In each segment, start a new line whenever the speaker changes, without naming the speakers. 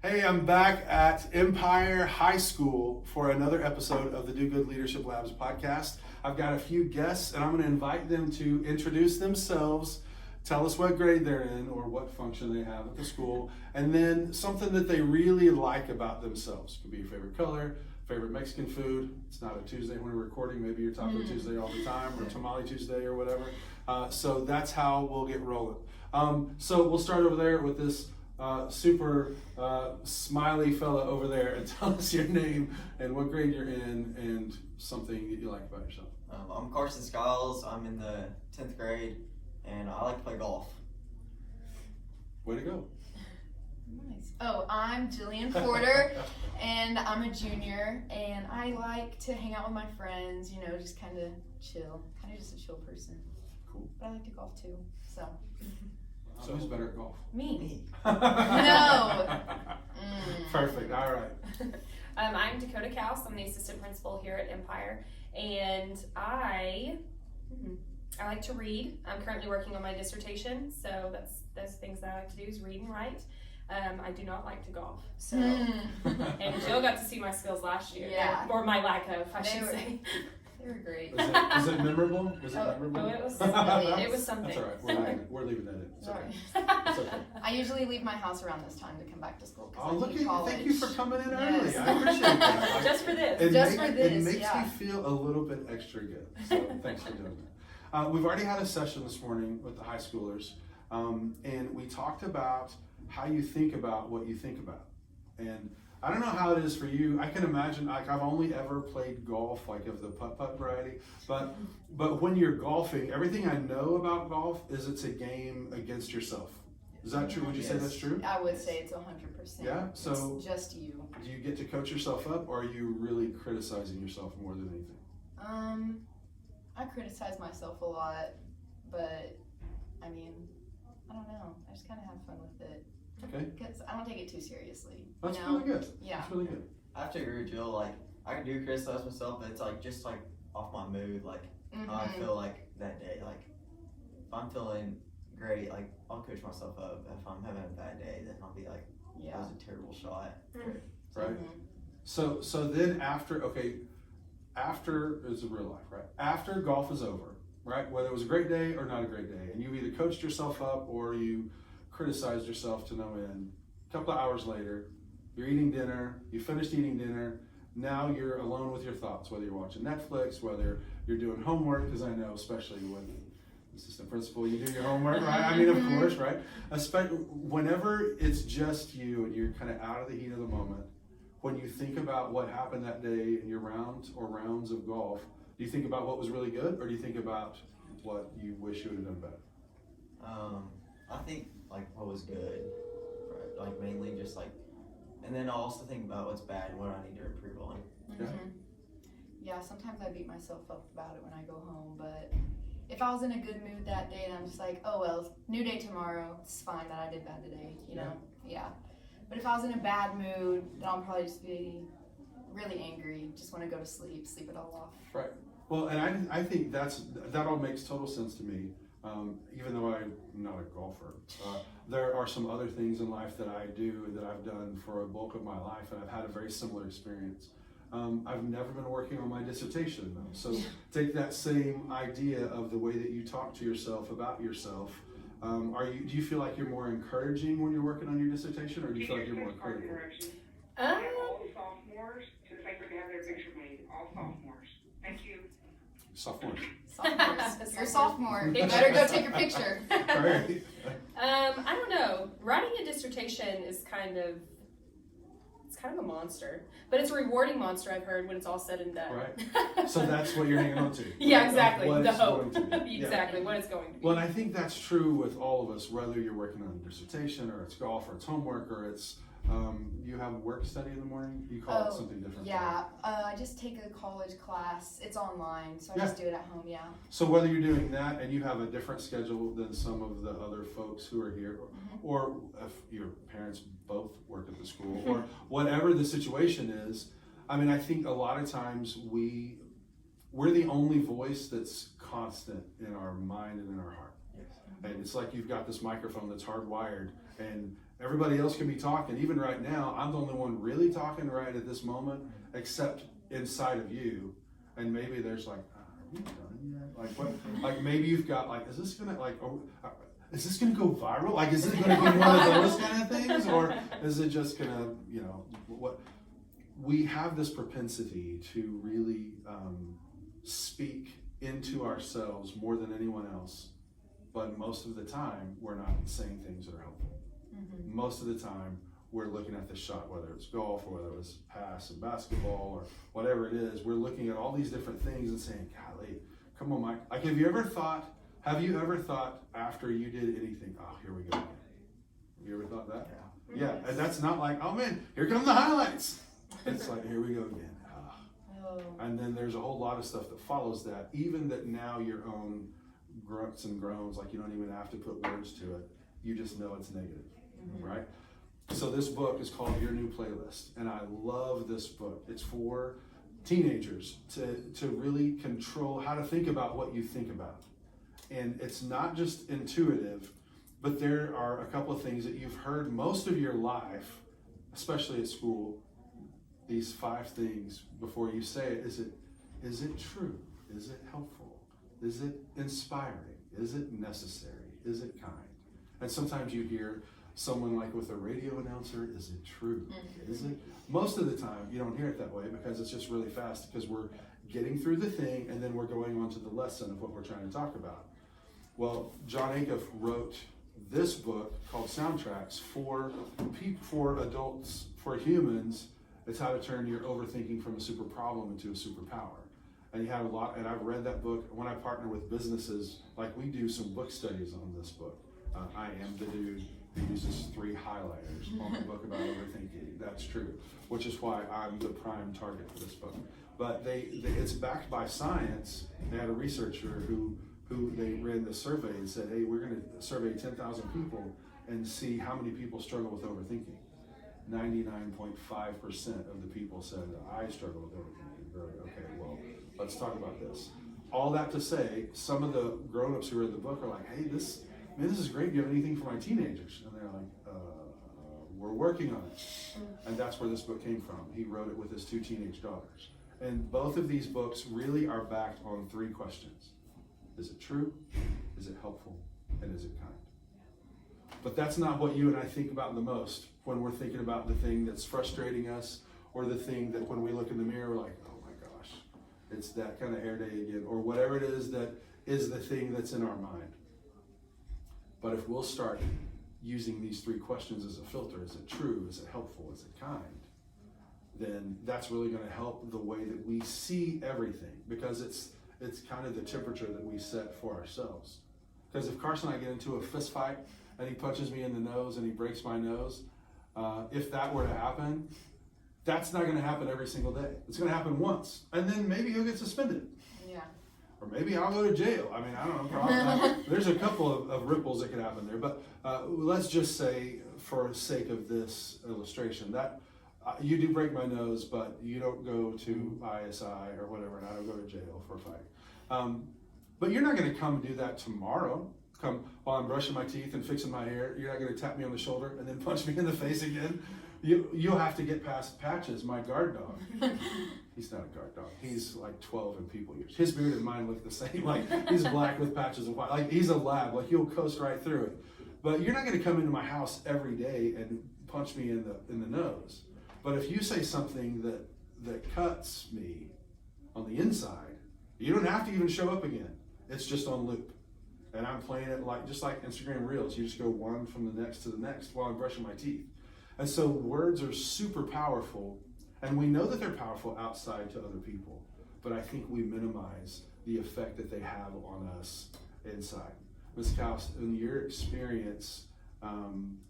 Hey, I'm back at Empire High School for another episode of the Do Good Leadership Labs podcast. I've got a few guests and I'm going to invite them to introduce themselves, tell us what grade they're in or what function they have at the school, and then something that they really like about themselves. Could be your favorite color, favorite Mexican food. It's not a Tuesday when we're recording. Maybe you're Taco Tuesday all the time or Tamale Tuesday or whatever. So that's how we'll get rolling. So we'll start over there with this super smiley fella over there, and tell us your name and what grade you're in and something that you like about yourself.
I'm Carson Skiles. I'm in the 10th grade and I like to play golf.
Way to go.
Nice. Oh, I'm Jillian Porter and I'm a junior and I like to hang out with my friends, just kind of chill. Kind of just a chill person.
Cool.
But I like to golf too, so.
So who's better at golf?
Me.
No. Perfect. All right.
I'm Dakota Kaus. I'm the assistant principal here at Empire, and I like to read. I'm currently working on my dissertation, so those things that I like to do is read and write. I do not like to golf, so and Jill got to see my skills last year,
Yeah.
or my lack of, I should say.
They were great.
Is it memorable? Was it memorable?
Oh, it was something.
That's all right. We're leaving that in. It's okay.
Sorry.
It's okay.
I usually leave my house around this time to come back to school.
Oh, look at
college.
Thank you for coming in early.
Yes.
I appreciate that.
Just for this.
It makes
yeah.
me feel a little bit extra good. So thanks for doing that. We've already had a session this morning with the high schoolers, and we talked about how you think about what you think about. And I don't know how it is for you. I can imagine, like, I've only ever played golf, like of the putt-putt variety, but when you're golfing, everything I know about golf is it's a game against yourself. Is that true? Would you say that's true?
I would say it's 100%.
Yeah, so
it's just you.
do you get to coach yourself up, or are you really criticizing yourself more than anything?
I criticize myself a lot, but I mean, I don't know. I just kind of have fun with it.
Okay.
Because I don't take it too seriously.
That's really good.
Yeah.
That's really good.
I have to agree with Jill. Like, I do criticize myself, but it's like just like off my mood, like how I feel like that day. Like, if I'm feeling great, like I'll coach myself up. If I'm having a bad day, then I'll be like, that was a terrible shot.
Right. So then after is real life, right? After golf is over, right? Whether it was a great day or not a great day, and you either coached yourself up or you criticized yourself to no end. A couple of hours later, you're eating dinner, you finished eating dinner, now you're alone with your thoughts, whether you're watching Netflix, whether you're doing homework, because I know, especially with assistant principal, you do your homework, right? I mean, of course, right? Whenever it's just you and you're kind of out of the heat of the moment, when you think about what happened that day in your rounds of golf, do you think about what was really good, or do you think about what you wish you would have done better?
I think like what was good, right? Like mainly just like, and then I'll also think about what's bad and what I need to improve on.
Yeah, sometimes I beat myself up about it when I go home, but if I was in a good mood that day and I'm just like, oh well, new day tomorrow, it's fine that I did bad today, you know? Yeah. But if I was in a bad mood, then I'll probably just be really angry, just want to go to sleep it all off.
Right. Well, and I think that all makes total sense to me. Even though I'm not a golfer, there are some other things in life that I do that I've done for a bulk of my life, and I've had a very similar experience. I've never been working on my dissertation though, so take that same idea of the way that you talk to yourself about yourself. Do you feel like you're more encouraging when you're working on your dissertation, or do you feel like you're more critical?
All the sophomores, since I could have their picture made, all sophomores. Thank you.
Sophomores.
Sophomores. You're a sophomore. You better go take your picture.
Right.
I don't know. Writing a dissertation is kind of a monster, but it's a rewarding monster. I've heard when it's all said and done.
Right. So that's what you're hanging on to.
Yeah, exactly.
What
The
it's
hope.
going to be.
Exactly. What it's going to be.
Well, and I think that's true with all of us, whether you're working on a dissertation or it's golf or it's homework or it's you have work study in the morning. You call it something different.
Yeah, I just take a college class. It's online, so I just do it at home. Yeah.
So whether you're doing that and you have a different schedule than some of the other folks who are here, or if your parents both work at the school, or whatever the situation is, I mean, I think a lot of times we're the only voice that's constant in our mind and in our heart.
Yes.
And it's like you've got this microphone that's hardwired, and everybody else can be talking. Even right now, I'm the only one really talking right at this moment, except inside of you. And maybe there's like, are we done yet? Like what? Like maybe you've got like, is this gonna like, is this gonna go viral? Like, is it gonna be one of those kind of things, or is it just gonna, you know, what? We have this propensity to really speak into ourselves more than anyone else, but most of the time we're not saying things that are helpful.
Mm-hmm.
Most of the time we're looking at the shot, whether it's golf or whether it's pass in basketball or whatever it is. We're looking at all these different things and saying, golly, come on, Mike. Like, have you ever thought after you did anything, oh, here we go again? Have you ever thought that? Yeah, and that's not like, oh man, here come the highlights. It's like, here we go again. And then there's a whole lot of stuff that follows that, even that now your own grunts and groans, like you don't even have to put words to it. You just know it's negative, right? So this book is called Your New Playlist, and I love this book. It's for teenagers to really control how to think about what you think about. And it's not just intuitive, but there are a couple of things that you've heard most of your life, especially at school. These 5 things before you say it. Is it true? Is it helpful? Is it inspiring? Is it necessary? Is it kind? And sometimes you hear someone like with a radio announcer, is it true? Is it? Most of the time you don't hear it that way because it's just really fast, because we're getting through the thing and then we're going on to the lesson of what we're trying to talk about. Well, Jon Acuff wrote this book called Soundtracks for adults, for humans. It's how to turn your overthinking from a super problem into a superpower. And you have a lot, and I've read that book. When I partner with businesses, like we do some book studies on this book. I am the dude who uses 3 highlighters on the book about overthinking. That's true, which is why I'm the prime target for this book. But it's backed by science. They had a researcher who they ran the survey and said, hey, we're going to survey 10,000 people and see how many people struggle with overthinking. 99.5% of the people said, I struggle with overthinking. They're like, okay, well, let's talk about this. All that to say, some of the grown-ups who read the book are like, hey, this is great. Do you have anything for my teenagers? And they're like, we're working on it. And that's where this book came from. He wrote it with his 2 teenage daughters. And both of these books really are backed on 3 questions. Is it true? Is it helpful? And is it kind? But that's not what you and I think about the most when we're thinking about the thing that's frustrating us, or the thing that when we look in the mirror, we're like, oh my gosh, it's that kind of hair day again, or whatever it is that is the thing that's in our mind. But if we'll start using these 3 questions as a filter, is it true? Is it helpful? Is it kind? Then that's really going to help the way that we see everything, because it's kind of the temperature that we set for ourselves. Because if Carson and I get into a fist fight and he punches me in the nose and he breaks my nose, if that were to happen, that's not going to happen every single day. It's going to happen once, and then maybe he'll get suspended.
Yeah.
Or maybe I'll go to jail. I mean, I don't know. Probably, there's a couple of ripples that could happen there. But let's just say, for the sake of this illustration, that you do break my nose, but you don't go to ISI or whatever, and I don't go to jail for a fight. But you're not going to come do that tomorrow. Come while I'm brushing my teeth and fixing my hair. You're not going to tap me on the shoulder and then punch me in the face again. You'll have to get past Patches, my guard dog. He's not a guard dog. He's like 12 in people years. His beard and mine look the same. Like, he's black with patches of white. Like, he's a lab. Like, he'll coast right through it. But you're not going to come into my house every day and punch me in the nose. But if you say something that cuts me on the inside, you don't have to even show up again. It's just on loop. And I'm playing it just like Instagram Reels. You just go one from the next to the next while I'm brushing my teeth. And so words are super powerful, and we know that they're powerful outside to other people, but I think we minimize the effect that they have on us inside. Ms. Kaus, in your experience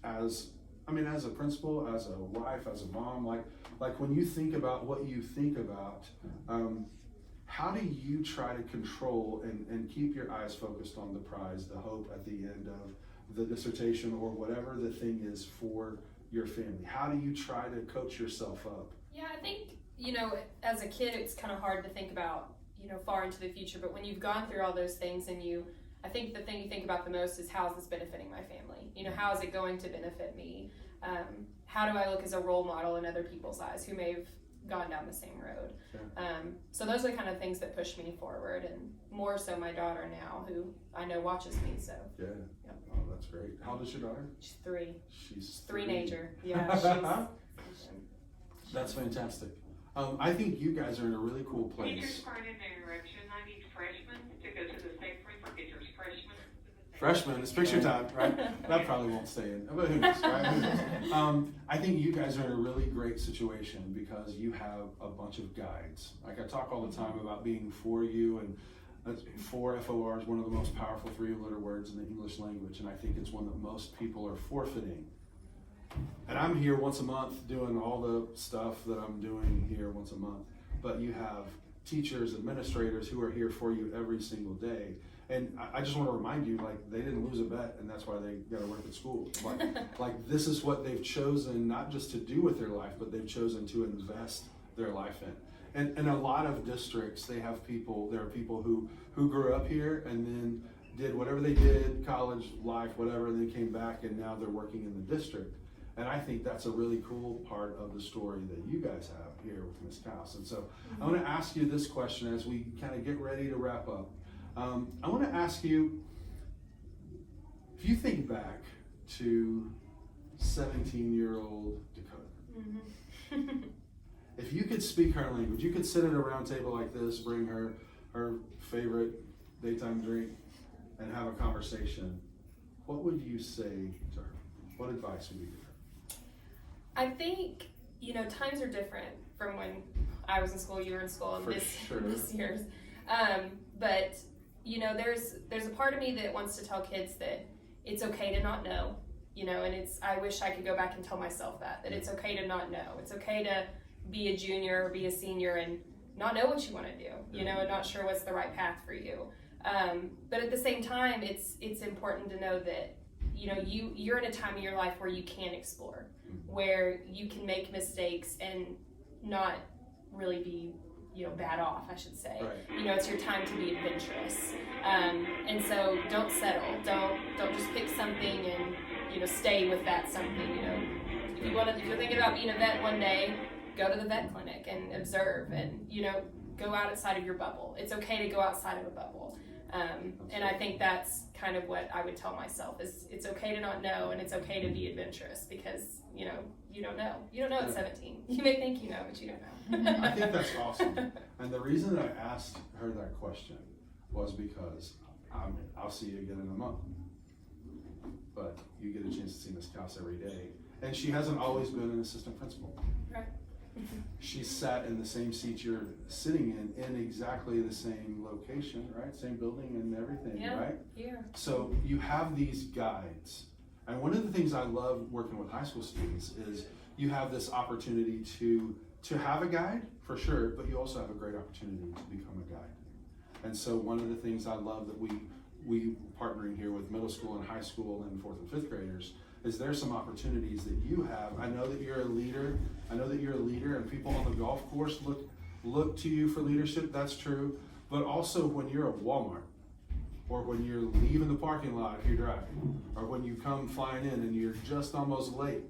as a principal, as a wife, as a mom, like when you think about what you think about, how do you try to control and keep your eyes focused on the prize, the hope at the end of the dissertation or whatever the thing is for your family? How do you try to coach yourself up?
Yeah, I think, as a kid, it's kind of hard to think about, far into the future. But when you've gone through all those things and you I think the thing you think about the most is, how is this benefiting my family? You know, how is it going to benefit me? How do I look as a role model in other people's eyes who may have gone down the same road?
Sure.
So those are the kind of things that push me forward, and more so my daughter now, who I know watches me. So
Yeah.
Yep.
Oh, that's great. How old is your daughter?
she's 3,
She's
three-nager. Yeah, she's.
That's fantastic. I think you guys are in a really cool
Teachers,
place.
pardon the interruption, I need freshmen to go to the safe room for pictures, freshmen.
Freshmen, it's picture time, right? That probably won't stay in, but who knows, right? I think you guys are in a really great situation because you have a bunch of guides. Like I talk all the time about being for you, and for FOR is one of the most powerful 3-letter words in the English language, and I think it's one that most people are forfeiting. And I'm here once a month doing all the stuff that I'm doing here once a month, but you have teachers, administrators who are here for you every single day. And I just want to remind you, like, they didn't lose a bet, and that's why they got to work at school. Like this is what they've chosen, not just to do with their life, but they've chosen to invest their life in. And a lot of districts, there are people who grew up here and then did whatever they did, college life, whatever, and then came back, and now they're working in the district. And I think that's a really cool part of the story that you guys have here with Ms. Kaus. And so I want to ask you this question as we kind of get ready to wrap up. I want to ask you, if you think back to 17-year-old Dakota, if you could speak her language, you could sit at a round table like this, bring her favorite daytime drink, and have a conversation, what would you say to her? What advice would you give her?
I think, you know, times are different from when I was in school, you were in school, and
For
this
sure.
year's. But you know, there's a part of me that wants to tell kids that it's okay to not know, you know, and I wish I could go back and tell myself that it's okay to not know. It's okay to be a junior or be a senior and not know what you want to do, you know, and not sure what's the right path for you. But at the same time, it's important to know that, you know, you're in a time of your life where you can explore, where you can make mistakes and not really be, you know, bad off, I should say.
Right.
You know, it's your time to be adventurous. And so don't settle. Don't just pick something and, you know, stay with that something, you know. If you're thinking about being a vet one day, go to the vet clinic and observe and, you know, go outside of your bubble. It's okay to go outside of a bubble. And I think that's kind of what I would tell myself is it's okay to not know, and it's okay to be adventurous because, you know, you don't know. You don't know at 17. You may think you know, but you don't know.
I think that's awesome. And the reason that I asked her that question was because I'll see you again in a month. But you get a chance to see Ms. Kaus every day. And she hasn't always been an assistant principal.
Right.
She sat in the same seat you're sitting in exactly the same location, right? Same building and everything,
Yeah,
right?
here.
So you have these guides. And one of the things I love working with high school students is you have this opportunity to have a guide, for sure, but you also have a great opportunity to become a guide. And so one of the things I love that we partnering here with middle school and high school and 4th and 5th graders is there's some opportunities that you have. I know that you're a leader. And people on the golf course look to you for leadership. That's true. But also when you're at Walmart, or when you're leaving the parking lot if you're driving, or when you come flying in and you're just almost late,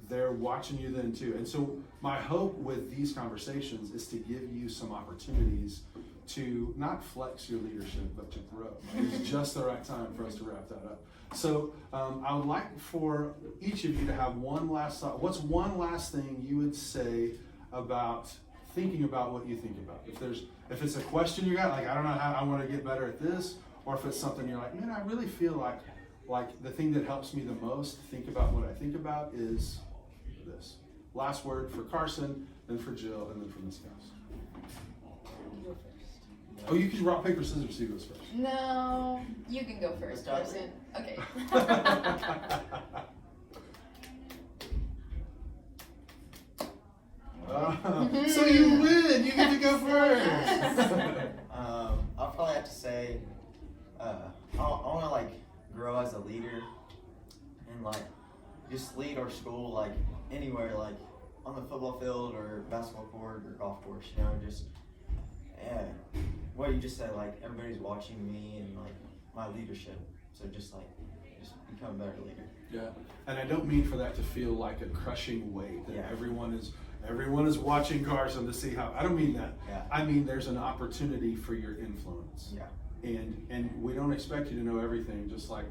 they're watching you then too. And so my hope with these conversations is to give you some opportunities to not flex your leadership, but to grow. It's just the right time for us to wrap that up. So I would like for each of you to have one last thought. What's one last thing you would say about thinking about what you think about? If it's a question you got, like, I don't know how I want to get better at this, or if it's something you're like, man, I really feel like the thing that helps me the most think about what I think about is this. Last word for Carson, then for Jill, and then for Ms. Kaus.
You go first.
Oh, you can rock, paper, scissors, who goes first?
No, you can go first,
Let's
Carson. Okay.
So you win. You get to go first.
I'll probably have to say, I want to like grow as a leader and like just lead our school like anywhere, like on the football field or basketball court or golf course. You know, just what you just said, like everybody's watching me and like my leadership. So just become a better leader.
Yeah, and I don't mean for that to feel like a crushing weight that
Yeah.
everyone is watching Carson to see how. I don't mean that.
Yeah.
I mean there's an opportunity for your influence.
Yeah.
And we don't expect you to know everything, just like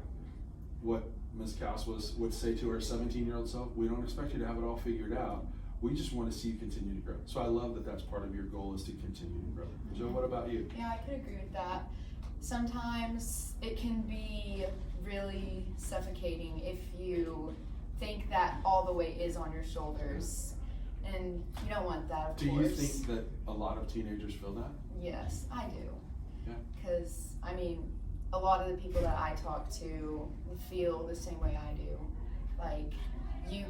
what Ms. Kaus would say to her 17-year-old self. We don't expect you to have it all figured out. We just want to see you continue to grow. So I love that that's part of your goal, is to continue to grow. Joe, what about you?
Yeah, I could agree with that. Sometimes it can be really suffocating if you think that all the weight is on your shoulders, and you don't want that, of
Do
course.
you think that a lot of teenagers feel that?
Yes, I do.
Yeah.
Because, I mean, a lot of the people that I talk to feel the same way I do. Like, you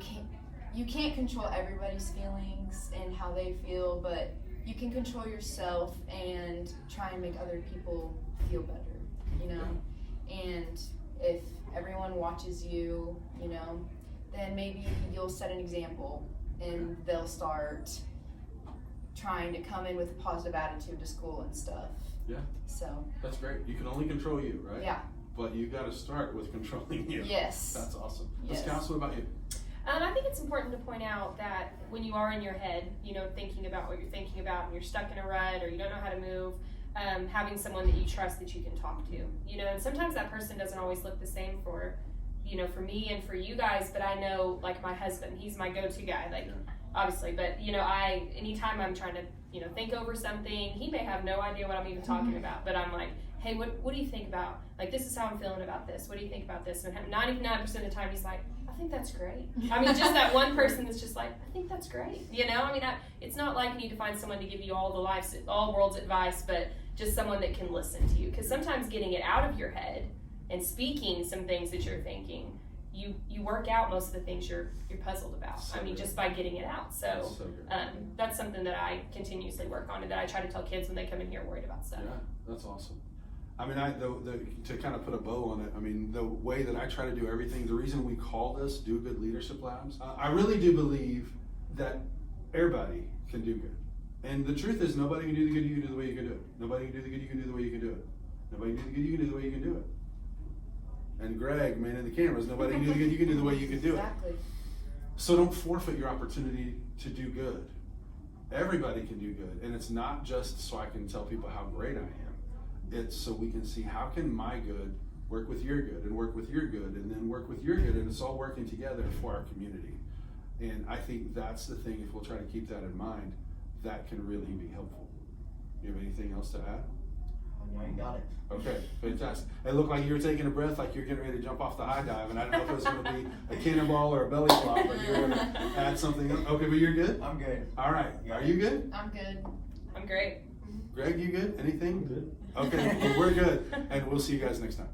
can't control everybody's feelings and how they feel, but you can control yourself and try and make other people feel better, you know? And if everyone watches you, you know, then maybe you'll set an example and they'll start trying to come in with a positive attitude to school and stuff.
Yeah.
So,
That's great. You can only control you, right?
yeah.
But you got to start with controlling you.
Yes.
That's awesome.
Yes.
Ms. Kaus, what about you?
I think it's important to point out that when you are in your head, you know, thinking about what you're thinking about, and you're stuck in a rut or you don't know how to move, having someone that you trust that you can talk to, you know, and sometimes that person doesn't always look the same for, you know, for me and for you guys, but I know, like, my husband, he's my go-to guy, like, obviously, but, you know, anytime I'm trying to, you know, think over something, he may have no idea what I'm even talking about, but I'm like, hey, what do you think about, like, this is how I'm feeling about this, what do you think about this? And 99% of the time he's like, I think that's great. I mean, just that one person that's just like, I think that's great. You know, I mean, it's not like you need to find someone to give you all world's advice, but just someone that can listen to you. Because sometimes getting it out of your head and speaking some things that you're thinking, you work out most of the things you're puzzled about.
So
I mean,
good.
just by getting it out. So,
So good.
that's something that I continuously work on and that I try to tell kids when they come in here worried about stuff.
Yeah, that's awesome. I mean, to kind of put a bow on it, I mean, the way that I try to do everything, the reason we call this Do Good Leadership Labs, I really do believe that everybody can do good. And the truth is, nobody can do the good you can do the way you can do it. Nobody can do the good you can do the way you can do it. Nobody can do the good you can do the way you can do it. And Greg, man in the cameras, nobody can do the good you can do the way you can do it.
Exactly.
So don't forfeit your opportunity to do good. Everybody can do good. And it's not just so I can tell people how great I am. It's so we can see how can my good work with your good and work with your good and then work with your good, and it's all working together for our community. And I think that's the thing, if we'll try to keep that in mind, that can really be helpful. You have anything else to add?
I know you got it.
Okay, fantastic. It looked like you were taking a breath like you're getting ready to jump off the high dive, and I don't know if it was going to be a cannonball or a belly flop, but you're going to add something else. Okay, but you're good?
I'm good.
All right. Are you good?
I'm good.
I'm great.
Greg, you good? Anything?
Good.
Okay, well, we're good. And we'll see you guys next time.